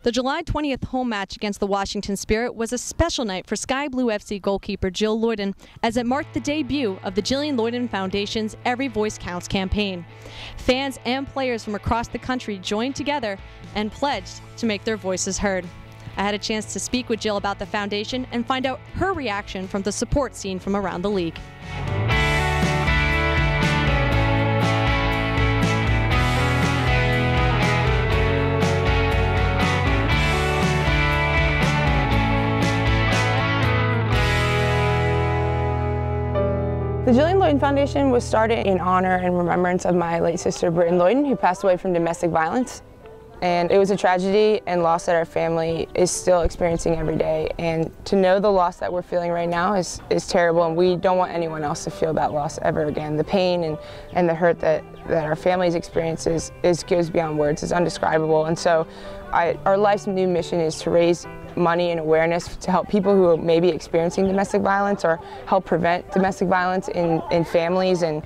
The July 20th home match against the Washington Spirit was a special night for Sky Blue FC goalkeeper Jill Loyden, as it marked the debut of the Jillian Loyden Foundation's Every Voice Counts campaign. Fans and players from across the country joined together and pledged to make their voices heard. I had a chance to speak with Jill about the foundation and find out her reaction from the support scene from around the league. The Jillian Loyden Foundation was started in honor and remembrance of my late sister, Jillian Loyden, who passed away from domestic violence. And it was a tragedy and loss that our family is still experiencing every day. And to know the loss that we're feeling right now is terrible, and we don't want anyone else to feel that loss ever again. The pain and the hurt that our family's experiences goes beyond words. It's indescribable. And so our life's new mission is to raise money and awareness to help people who may be experiencing domestic violence or help prevent domestic violence in families. And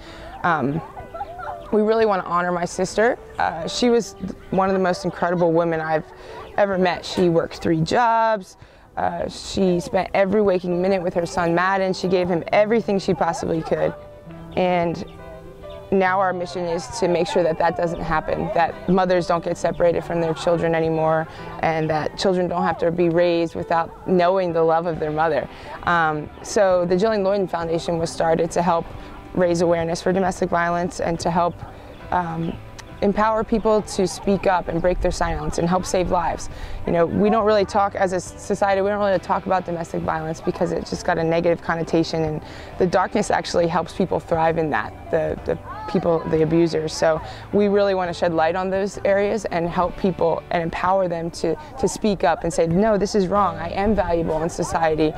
we really want to honor my sister. She was one of the most incredible women I've ever met. She worked 3 jobs. She spent every waking minute with her son Madden. She gave him everything she possibly could. And now our mission is to make sure that that doesn't happen, that mothers don't get separated from their children anymore, and that children don't have to be raised without knowing the love of their mother. So the Jillian Loyden Foundation was started to help raise awareness for domestic violence and to help empower people to speak up and break their silence and help save lives. You know, we don't really talk, as a society, we don't really talk about domestic violence because it just got a negative connotation, and the darkness actually helps people thrive in that, the people, the abusers. So we really want to shed light on those areas and help people and empower them to speak up and say, no, this is wrong, I am valuable in society,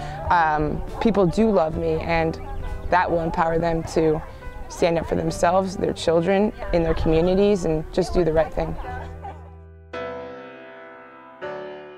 people do love me, and that will empower them to stand up for themselves, their children, in their communities, and just do the right thing.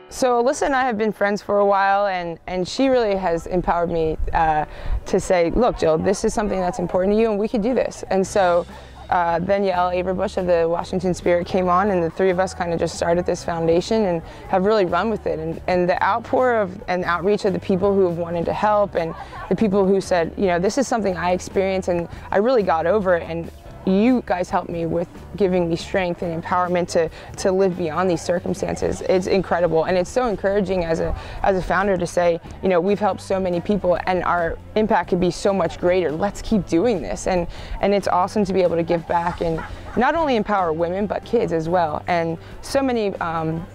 So Alyssa and I have been friends for a while, and she really has empowered me to say, look, Jill, this is something that's important to you, and we could do this. And so then Yael Averbush of the Washington Spirit came on, and the 3 of us kind of just started this foundation and have really run with it. And the outpour of and outreach of the people who have wanted to help, and the people who said, you know, this is something I experienced and I really got over it, and you guys helped me with giving me strength and empowerment to live beyond these circumstances. It's incredible, and it's so encouraging as a founder to say, you know, we've helped so many people and our impact could be so much greater. Let's keep doing this. And it's awesome to be able to give back and not only empower women but kids as well. And so many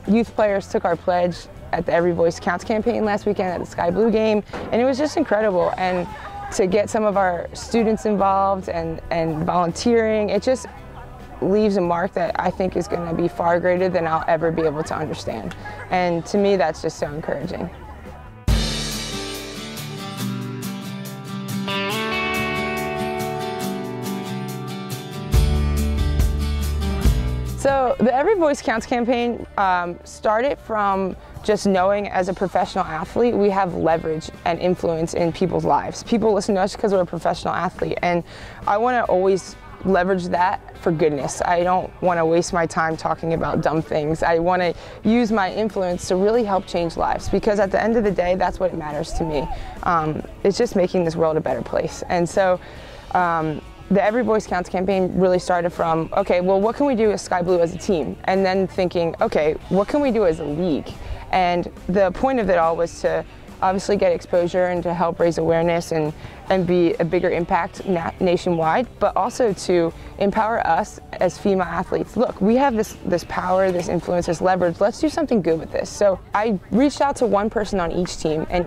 youth players took our pledge at the Every Voice Counts campaign last weekend at the Sky Blue game, and it was just incredible. And to get some of our students involved and volunteering, it just leaves a mark that I think is going to be far greater than I'll ever be able to understand. And to me, that's just so encouraging. So the Every Voice Counts campaign started from just knowing as a professional athlete we have leverage and influence in people's lives. People listen to us because we're a professional athlete, and I want to always leverage that for goodness. I don't want to waste my time talking about dumb things. I want to use my influence to really help change lives, because at the end of the day, that's what matters to me. It's just making this world a better place. And so the Every Voice Counts campaign really started from, okay, well, what can we do as Sky Blue as a team? And then thinking, okay, what can we do as a league? And the point of it all was to obviously get exposure and to help raise awareness and be a bigger impact nationwide, but also to empower us as female athletes. Look, we have this power, this influence, this leverage. Let's do something good with this. So I reached out to one person on each team and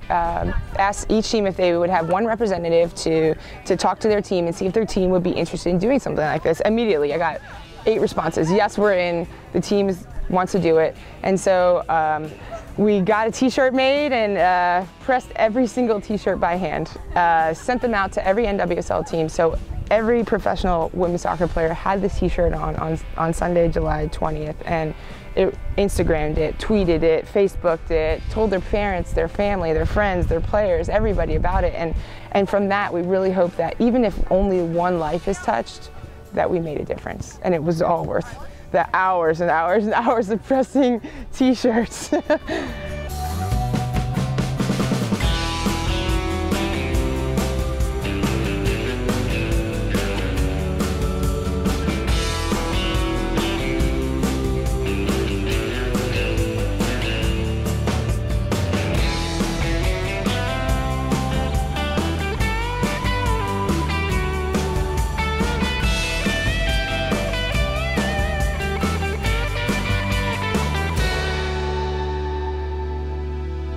asked each team if they would have one representative to talk to their team and see if their team would be interested in doing something like this. Immediately, I got 8 responses. Yes, we're in. The team wants to do it. And so we got a t-shirt made and pressed every single t-shirt by hand, sent them out to every NWSL team. So every professional women's soccer player had this t-shirt on Sunday, July 20th, and Instagrammed it, tweeted it, Facebooked it, told their parents, their family, their friends, their players, everybody about it. And from that, we really hope that even if only one life is touched, that we made a difference, and it was all worth the hours and hours and hours of pressing t-shirts.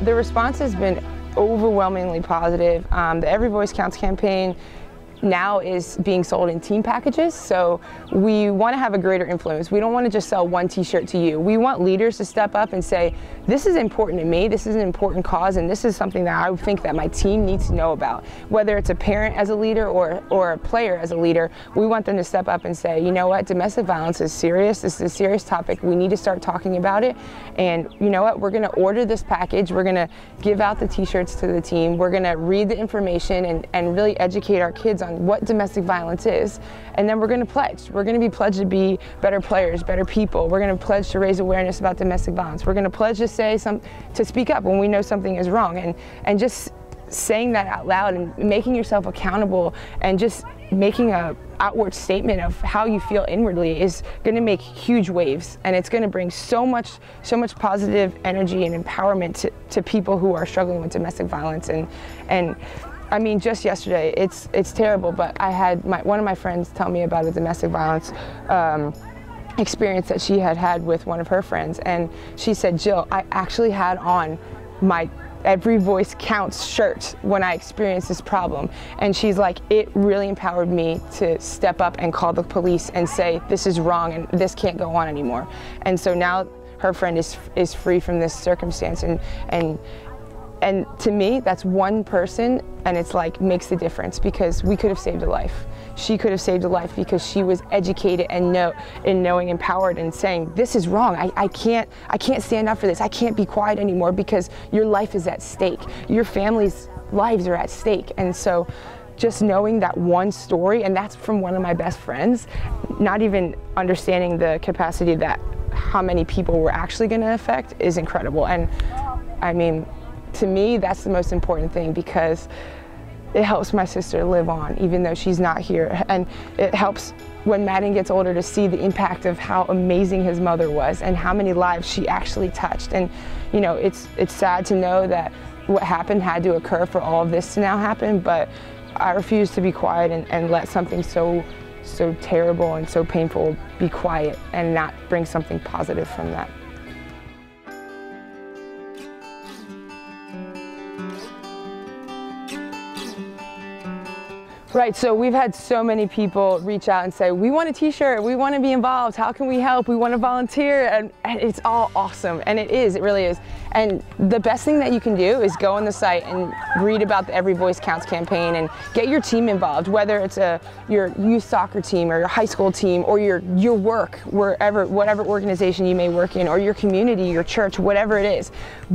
The response has been overwhelmingly positive. The Every Voice Counts campaign now is being sold in team packages, so we want to have a greater influence. We don't want to just sell one t-shirt to you. We want leaders to step up and say, this is important to me, this is an important cause, and this is something that I think that my team needs to know about. Whether it's a parent as a leader or a player as a leader, we want them to step up and say, you know what, domestic violence is serious, this is a serious topic, we need to start talking about it, and you know what, we're going to order this package, we're going to give out the t-shirts to the team, we're going to read the information and really educate our kids on what domestic violence is, and then we're going to pledge. We're going to be pledged to be better players, better people. We're going to pledge to raise awareness about domestic violence. We're going to pledge to speak up when we know something is wrong, and just saying that out loud and making yourself accountable and just making a outward statement of how you feel inwardly is going to make huge waves, and it's going to bring so much positive energy and empowerment to people who are struggling with domestic violence. And I mean, just yesterday, it's terrible, but I had one of my friends tell me about a domestic violence experience that she had with one of her friends, and she said, Jill, I actually had on my Every Voice Counts shirt when I experienced this problem, and she's like, it really empowered me to step up and call the police and say, this is wrong and this can't go on anymore. And so now her friend is free from this circumstance, and to me, that's one person, and it's like makes the difference, because we could have saved a life. She could have saved a life because she was educated and knowing, empowered, and saying, this is wrong. I can't stand up for this. I can't be quiet anymore because your life is at stake. Your family's lives are at stake. And so just knowing that one story, and that's from one of my best friends, not even understanding the capacity that how many people we're actually going to affect is incredible. And I mean, to me, that's the most important thing, because it helps my sister live on, even though she's not here. And it helps when Madden gets older to see the impact of how amazing his mother was and how many lives she actually touched. And you know, it's sad to know that what happened had to occur for all of this to now happen, but I refuse to be quiet and let something so terrible and so painful be quiet and not bring something positive from that. Right, so we've had so many people reach out and say, we want a t-shirt, we want to be involved, how can we help, we want to volunteer, and it's all awesome, and it really is. And the best thing that you can do is go on the site and read about the Every Voice Counts campaign and get your team involved, whether it's your youth soccer team or your high school team or your work, whatever organization you may work in, or your community, your church, whatever it is.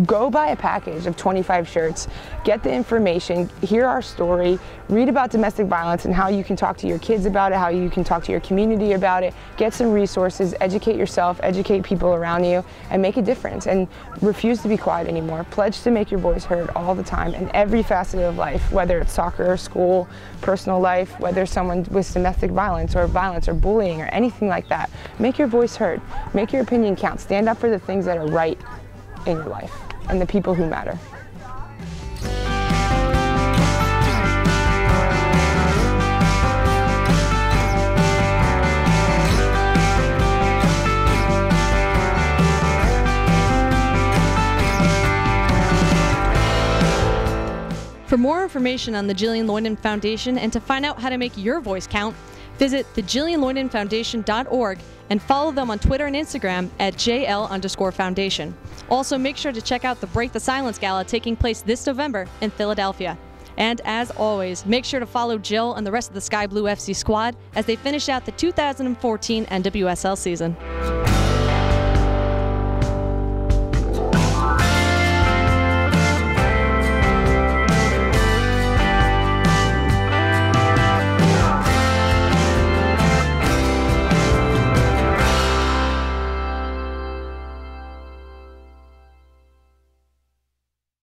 Go buy a package of 25 shirts, get the information, hear our story, read about domestic violence and how you can talk to your kids about it, how you can talk to your community about it, get some resources, educate yourself, educate people around you, and make a difference. And refuse to be quiet anymore. Pledge to make your voice heard all the time in every facet of life, whether it's soccer, school, personal life, whether someone with domestic violence or bullying or anything like that. Make your voice heard. Make your opinion count. Stand up for the things that are right in your life and the people who matter. For more information on the Jillian Loyden Foundation and to find out how to make your voice count, visit thejillianloydenfoundation.org and follow them on Twitter and Instagram at JL_Foundation. Also, make sure to check out the Break the Silence Gala taking place this November in Philadelphia. And as always, make sure to follow Jill and the rest of the Sky Blue FC squad as they finish out the 2014 NWSL season.